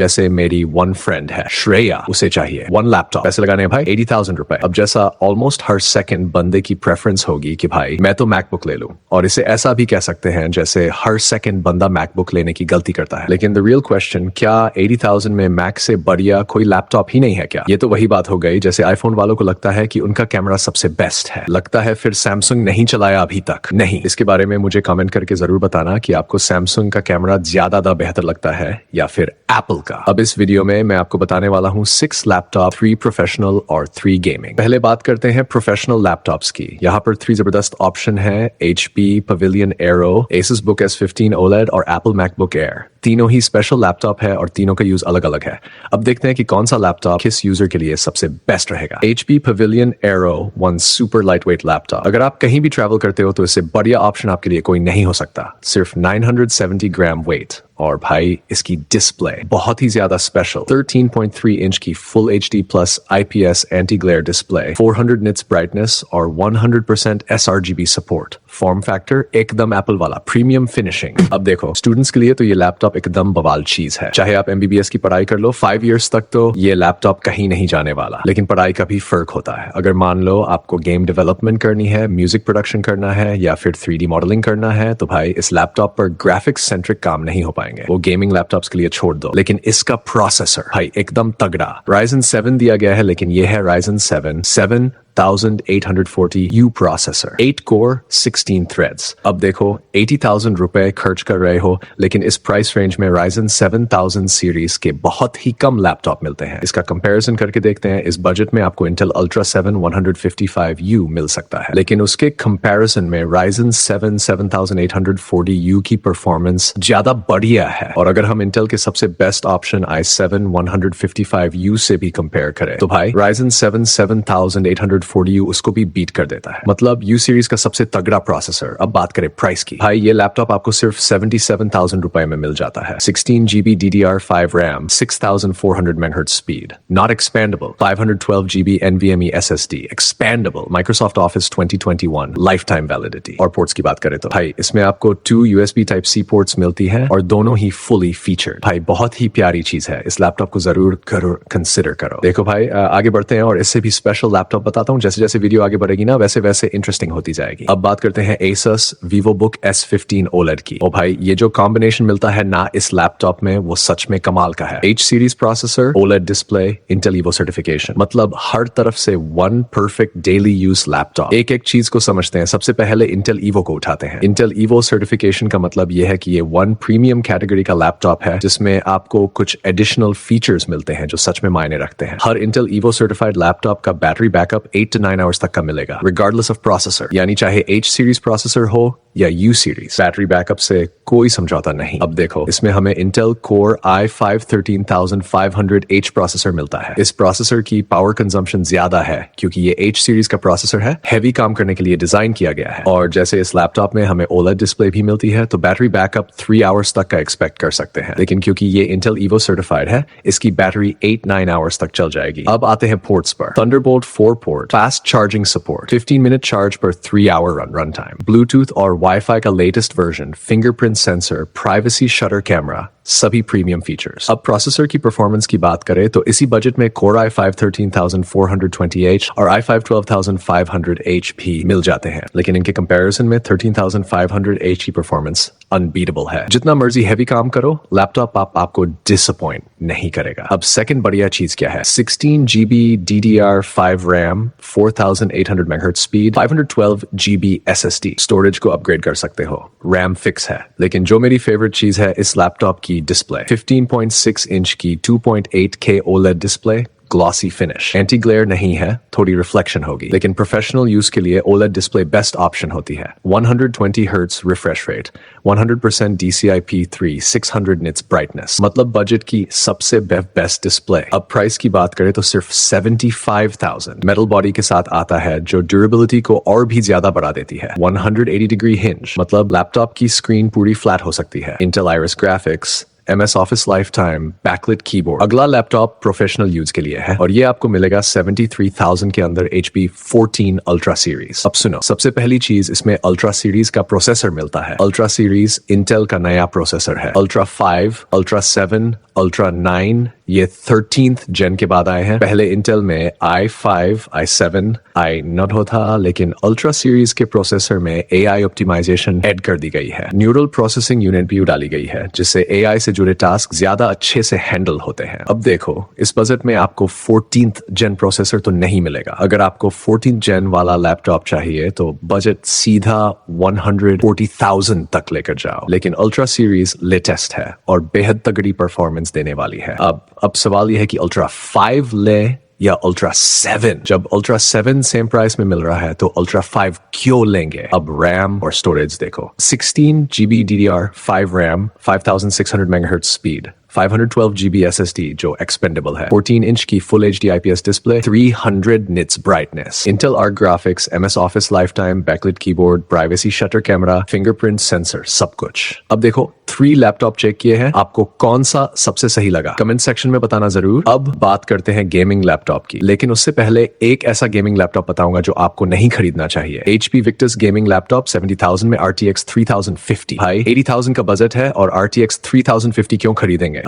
जैसे मेरी one friend है श्रेया, उसे चाहिए वन लैपटॉप। पैसे लगाने हैं भाई 80,000 रुपए। अब जैसा ऑलमोस्ट हर सेकंड बंदे की प्रेफरेंस होगी कि भाई मैं तो मैकबुक ले लूं, और इसे ऐसा भी कह सकते हैं जैसे हर सेकंड बंदा मैकबुक लेने की गलती करता है। लेकिन द रियल क्वेश्चन, क्या 80,000 में मैक से बढ़िया कोई लैपटॉप ही नहीं है क्या? ये तो वही बात हो गई जैसे आईफोन वालों को लगता है कि उनका कैमरा सबसे बेस्ट है, लगता है फिर सैमसंग नहीं चलाया अभी तक। नहीं, इसके बारे में मुझे कमेंट करके जरूर बताना कि आपको सैमसंग का कैमरा ज्यादा बेहतर लगता है या फिर एप्पल का। अब इस वीडियो में मैं आपको बताने वाला हूँ 6 लैपटॉप, 3 प्रोफेशनल और 3 गेमिंग। पहले बात करते हैं प्रोफेशनल लैपटॉप्स की। यहाँ पर 3 जबरदस्त ऑप्शन है, HP Pavilion Aero, Asus Book S15 OLED और Apple MacBook Air। तीनों ही स्पेशल लैपटॉप है और तीनों का यूज अलग अलग है। अब देखते हैं कि कौन सा लैपटॉप किस यूजर के लिए सबसे बेस्ट रहेगा। HP Pavilion Aero one super lightweight laptop. अगर आप कहीं भी ट्रैवल करते हो तो इससे बढ़िया ऑप्शन आपके लिए कोई नहीं हो सकता। सिर्फ 970 ग्राम वेट, और भाई इसकी डिस्प्ले बहुत ही ज्यादा स्पेशल, 13.3 इंच की full HD plus IPS anti glare display, 400 nits brightness और 100% sRGB सपोर्ट। फॉर्म फैक्टर एकदम एप्पल वाला, प्रीमियम फिनिशिंग। अब देखो, स्टूडेंट्स के लिए तो ये लैपटॉप एकदम बवाल चीज है। चाहे आप MBBS की पढ़ाई कर लो 5 इयर्स तक, तो ये लैपटॉप कहीं नहीं जाने वाला। लेकिन पढ़ाई का भी फर्क होता है। अगर मान लो आपको गेम डेवलपमेंट करनी है, म्यूजिक प्रोडक्शन करना है या फिर 3D मॉडलिंग करना है, तो भाई इस लैपटॉप पर ग्राफिक्स सेंट्रिक काम नहीं हो पाएंगे। वो गेमिंग लैपटॉप्स के लिए छोड़ दो। लेकिन इसका प्रोसेसर भाई एकदम तगड़ा। Ryzen 7 दिया गया है, लेकिन ये है Ryzen 7 7840U processor, 8 core 16 threads. अब देखो 80,000 रुपए खर्च कर रहे हो, लेकिन इस प्राइस रेंज में Ryzen 7000 सीरीज के बहुत ही कम लैपटॉप मिलते हैं। इसका कंपैरिजन करके देखते हैं। इस बजट में आपको Intel Ultra 7 155U मिल सकता है, लेकिन उसके कंपैरिजन में Ryzen 7 7840U की परफॉर्मेंस ज्यादा बढ़िया है। और अगर हम Intel के सबसे बेस्ट ऑप्शन i7 155U से भी कंपेयर करें, तो भाई Ryzen 7 7840U उसको भी बीट कर देता है। मतलब U सीरीज का सबसे तगड़ा प्रोसेसर। अब बात करें प्राइस की, भाई ये लैपटॉप आपको सिर्फ 77,000 रुपए में मिल जाता है। 16GB DDR5 RAM, 6400 MHz speed, not expendable, 512GB NVMe SSD, expendable, Microsoft Office 2021, lifetime validity. और पोर्ट्स की बात करें तो भाई इसमें आपको 2 USB Type-C पोर्ट्स मिलती है और दोनों ही फुली फीचर्ड। भाई बहुत ही प्यारी चीज है, इस लैपटॉप को जरूर कंसिडर करो। देखो भाई आगे बढ़ते हैं और इससे भी स्पेशल लैपटॉप बताता हूँ। जैसे जैसे वीडियो आगे बढ़ेगी ना, वैसे वैसे इंटरेस्टिंग होती जाएगी। अब बात करते हैं Asus VivoBook S15 OLED की। ओ भाई ये जो कॉम्बिनेशन मिलता है ना इस लैपटॉप में, वो सच में कमाल का है। H series processor, OLED display, Intel Evo certification, मतलब हर तरफ से one perfect daily use laptop. एक एक चीज को समझते हैं। सबसे पहले Intel Evo को उठाते हैं। Intel Evo सर्टिफिकेशन का मतलब ये है कि ये वन प्रीमियम कैटेगरी का लैपटॉप है, जिसमें आपको कुछ एडिशनल फीचर्स मिलते हैं जो सच में मायने रखते हैं। हर Intel Evo सर्टिफाइड लैपटॉप का बैटरी बैकअप 8 to 9 आवर्स तक का मिलेगा, रिगार्डलेस ऑफ प्रोसेसर। यानी चाहे H सीरीज प्रोसेसर हो या U सीरीज, बैटरी बैकअप से कोई समझौता नहीं। अब देखो इसमें हमें Intel Core i5 13500H processor मिलता है। इस प्रोसेसर की पावर कंजम्पशन ज्यादा है क्योंकि ये H सीरीज का प्रोसेसर है, हैवी काम करने के लिए डिजाइन किया गया है। और जैसे इस लैपटॉप में हमें OLED डिस्प्ले भी मिलती है, तो बैटरी बैकअप 3 आवर्स तक का एक्सपेक्ट कर सकते हैं। लेकिन क्योंकि ये Intel Evo सर्टिफाइड है, इसकी बैटरी 8-9 आवर्स तक चल जाएगी। अब आते हैं पोर्ट्स पर। Thunderbolt 4 port, fast charging support, 15 minute charge पर 3 आवर रन टाइम, ब्लूटूथ और वाईफाई का latest version, fingerprint sensor, privacy shutter camera, सभी प्रीमियम फीचर्स। अब प्रोसेसर की परफॉर्मेंस की बात करें तो इसी बजट में Core i5 13420H और i5 12500H भी मिल जाते हैं, लेकिन इनके कंपैरिजन में 13500H की परफॉर्मेंस अनबीटेबल है। जितना मर्जी हैवी काम करो, लैपटॉप आपको डिसअपॉइंट नहीं करेगा। अब सेकंड बढ़िया चीज क्या है, 16GB DDR5 RAM, 4800 MHz speed, 512GB SSD। Storage को अपग्रेड कर सकते हो, रैम फिक्स है। लेकिन जो मेरी फेवरेट चीज है इस लैपटॉप की डिस्प्ले, 15.6 इंच की 2.8K OLED display, glossy finish, anti glare नहीं है, थोड़ी रिफ्लेक्शन होगी, लेकिन प्रोफेशनल यूज के लिए OLED डिस्प्ले बेस्ट ऑप्शन होती है। 120 hertz refresh rate, 100% DCI-P3, 600 nits brightness, मतलब बजट की सबसे बेस्ट डिस्प्ले। अब प्राइस की बात करें तो सिर्फ 75,000। मेटल बॉडी के साथ आता है जो ड्यूरेबिलिटी को और भी ज्यादा बढ़ा देती है। 180 डिग्री हिंज, मतलब लैपटॉप की स्क्रीन पूरी फ्लैट हो सकती है। Intel Iris graphics, MS Office Lifetime, backlit keyboard. अगला लैपटॉप प्रोफेशनल यूज के लिए है और ये आपको मिलेगा 73,000 के अंदर HP 14 अल्ट्रा सीरीज। अब सुनो, सबसे पहली चीज इसमें अल्ट्रा सीरीज का प्रोसेसर मिलता है। अल्ट्रा सीरीज इंटेल का नया प्रोसेसर है। अल्ट्रा 5, अल्ट्रा 7, Ultra 9 ये 13th जेन के बाद आए हैं। पहले इंटेल में i5, i7, i0 होता, लेकिन अल्ट्रा सीरीज के प्रोसेसर में AI ऑप्टिमाइजेशन ऐड कर दी गई है। न्यूरल प्रोसेसिंग यूनिट भी डाली गई है, जिससे AI से जुड़े टास्क ज्यादा अच्छे से हैंडल होते हैं। अब देखो, इस बजट में आपको 14th जेन प्रोसेसर तो नहीं मिलेगा। अगर आपको 14th जेन वाला लैपटॉप चाहिए तो बजट सीधा 140,000 तक लेकर जाओ। लेकिन अल्ट्रा सीरीज लेटेस्ट है और बेहद तगड़ी परफॉर्मेंस देने वाली है। अब सवाल यह है कि अल्ट्रा 5 ले या अल्ट्रा 7। जब अल्ट्रा 7 सेम प्राइस में मिल रहा है तो अल्ट्रा 5 क्यों लेंगे? अब रैम और स्टोरेज देखो, 16 GB DDR5 RAM, 5600 MHz speed, 512 GB SSD जो एक्सपेंडेबल है, 14 इंच की full HD IPS display, 300 nits brightness, Intel arc graphics, MS office lifetime, backlit keyboard, privacy shutter camera, fingerprint sensor, सब कुछ। अब देखो, 3 लैपटॉप चेक किए हैं, आपको कौन सा सबसे सही लगा कमेंट सेक्शन में बताना जरूर। अब बात करते हैं गेमिंग लैपटॉप की, लेकिन उससे पहले एक ऐसा गेमिंग लैपटॉप बताऊंगा जो आपको नहीं खरीदना चाहिए। HP Victus गेमिंग लैपटॉप 70,000 में RTX 3050। भाई 80,000 का बजट है और RTX 3050 क्यों खरीदेंगे?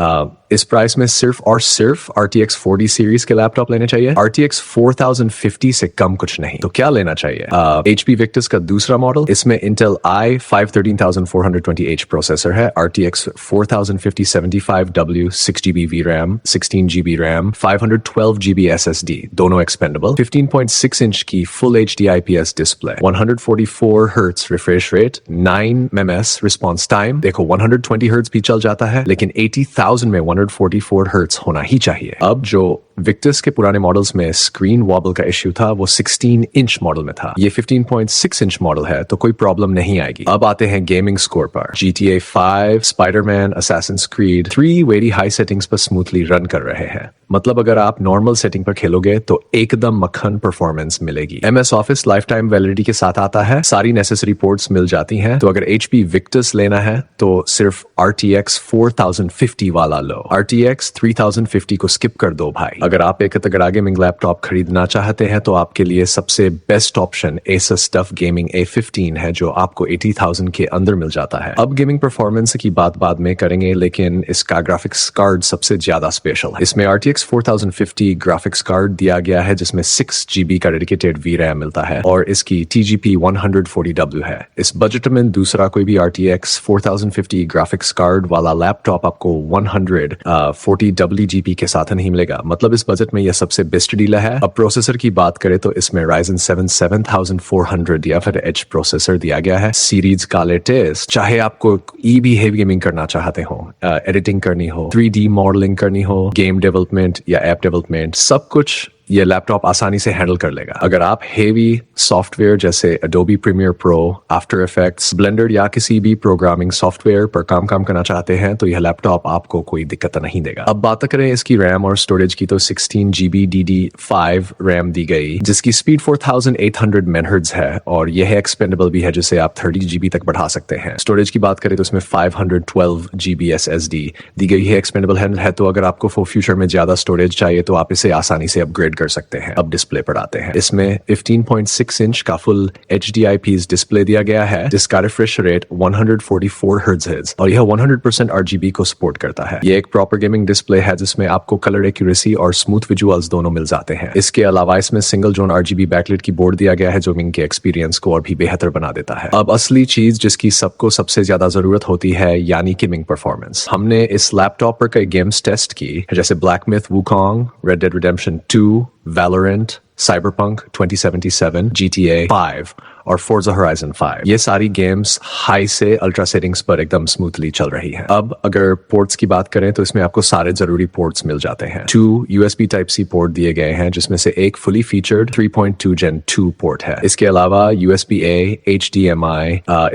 इस प्राइस में सिर्फ और सिर्फ RTX 40 सीरीज के लैपटॉप लेने चाहिए। RTX 4050 से कम कुछ नहीं। तो क्या लेना चाहिए? HP Victus का दूसरा मॉडल, इसमें Intel i5 13420H प्रोसेसर है, RTX 4050-75W, 6GB VRAM, 16GB RAM, 512 GB SSD, दोनों एक्सपेंडेबल, 15.6 इंच की full HD IPS display, 144 Hz refresh rate, 9 ms response time. देखो 120 Hz भी चल जाता है, लेकिन 80,000 में 144 Hz होना ही चाहिए। अब जो विक्टस के पुराने मॉडल्स में स्क्रीन वॉबल का इश्यू था वो 16 इंच मॉडल में था। ये 15.6 इंच मॉडल है तो कोई प्रॉब्लम नहीं आएगी। अब आते हैं गेमिंग स्कोर पर। GTA 5, Spiderman, Assassin's creed 3 very high settings पर स्मूथली रन कर रहे हैं। मतलब अगर आप नॉर्मल सेटिंग पर खेलोगे तो एकदम मक्खन परफॉर्मेंस मिलेगी। MS office life time validity के साथ आता है, सारी नेसेसरी पोर्ट्स मिल जाती हैं। तो अगर HP विक्टस लेना है तो सिर्फ RTX 4050 वाला लो, RTX 3050 को स्किप कर दो भाई। अगर आप एक तगड़ा गेमिंग लैपटॉप खरीदना चाहते हैं तो आपके लिए सबसे best option Asus TUF Gaming A15 है, जो आपको 80,000 के अंदर मिल जाता है। अब गेमिंग परफॉर्मेंस की बात बाद में करेंगे, लेकिन इसका ग्राफिक्स कार्ड सबसे ज्यादा स्पेशल है। इसमें RTX 4050 ग्राफिक्स कार्ड दिया गया है, जिसमें 6GB का डेडिकेटेड VRAM मिलता है और इसकी TGP 140W है। इस बजट में दूसरा कोई भी RTX 4050 ग्राफिक्स कार्ड वाला लैपटॉप आपको 140W GP के साथ नहीं मिलेगा। मतलब इस बजट में यह सबसे बेस्ट डील है। अब प्रोसेसर की बात करें तो इसमें Ryzen 7 7400 या फिर Edge प्रोसेसर दिया गया है, सीरीज का लेटेस्ट। चाहे आपको भी हेवी गेमिंग करना चाहते हो, एडिटिंग करनी हो, 3D मॉडलिंग करनी हो, गेम डेवलपमेंट या ऐप डेवलपमेंट, सब कुछ ये लैपटॉप आसानी से हैंडल कर लेगा। अगर आप हेवी सॉफ्टवेयर जैसे Adobe Premiere Pro, After Effects, Blender या किसी भी प्रोग्रामिंग सॉफ्टवेयर पर काम करना चाहते हैं तो यह लैपटॉप आपको कोई दिक्कत नहीं देगा। अब बात करें इसकी रैम और स्टोरेज की तो 16GB DD5 रैम दी गई, जिसकी स्पीड 4800 MHz है और यह एक्सपेंडेबल भी है, जिसे आप 30GB तक बढ़ा सकते हैं। स्टोरेज की बात करें तो इसमें 512 GB SSD दी गई है, एक्सपेंडेबल है। तो अगर आपको फॉर फ्यूचर में ज्यादा स्टोरेज चाहिए तो आप इसे आसानी से अपग्रेड कर सकते हैं। अब डिस्प्ले पर आते हैं। इसमें 15.6 इंच का फुल HD IPS डिस्प्ले दिया गया है, जिसका रिफ्रेश रेट 144 Hz है और यह 100% RGB को सपोर्ट करता है। यह एक प्रॉपर गेमिंग डिस्प्ले है जिसमें आपको कलर एक्यूरेसी और स्मूथ विजुअल्स दोनों मिल जाते हैं। इसके अलावा इसमें single zone RGB backlight keyboard दिया गया है, जो गेमिंग के एक्सपीरियंस को और भी बेहतर बना देता है। अब असली चीज जिसकी सबको सबसे ज्यादा जरूरत होती है, यानी गेमिंग परफॉर्मेंस। हमने इस लैपटॉप पर कई गेम्स टेस्ट की, जैसे black myth Wukong, red dead redemption 2, Valorant, Cyberpunk 2077, GTA 5 और Forza Horizon 5। ये सारी गेम्स हाई से अल्ट्रा सेटिंग्स पर एकदम स्मूथली चल रही हैं। अब अगर पोर्ट्स की बात करें तो इसमें आपको सारे जरूरी पोर्ट्स मिल जाते हैं। 2 USB Type-C पोर्ट दिए गए हैं, जिसमें से एक फुली फीचर्ड 3.2 Gen 2 पोर्ट है। इसके अलावा USB-A, HDMI,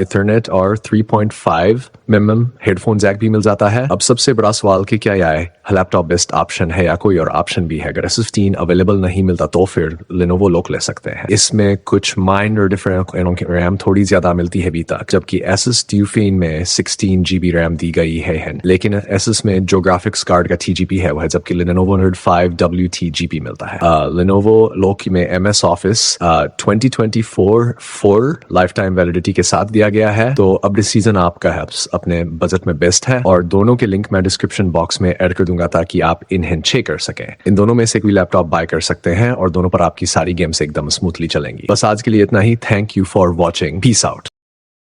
Ethernet और 3.5 mm हेडफोन जैक भी मिल जाता है। अब सबसे बड़ा सवाल कि क्या यह लैपटॉप बेस्ट ऑप्शन है या कोई और ऑप्शन भी है? अगर S15 अवेलेबल नहीं मिलता तो फिर Lenovo लोग ले सकते हैं। इसमें कुछ माइनर डिफरेंस इनकी रैम थोड़ी ज्यादा मिलती है अभी तक, जबकि Asus Tufine में 16 GB रैम दी गई है, लेकिन Asus में जो ग्राफिक्स कार्ड का TGP है वो है, जबकि Lenovo में 5WTGP मिलता है। Lenovo Loki में MS Office 2024 4 life time validity के साथ दिया गया है, तो अब डिसीजन आपका है, अपने बजट में बेस्ट है। और दोनों के लिंक मैं डिस्क्रिप्शन बॉक्स में ऐड कर दूंगा ताकि आप इन्हें चेक कर सकें। इन दोनों में से कोई लैपटॉप बाय कर सकते हैं और दोनों पर आपकी सारी गेम्स एकदम स्मूथली चलेंगी। बस आज के लिए इतना ही। Thank you for watching. Peace out.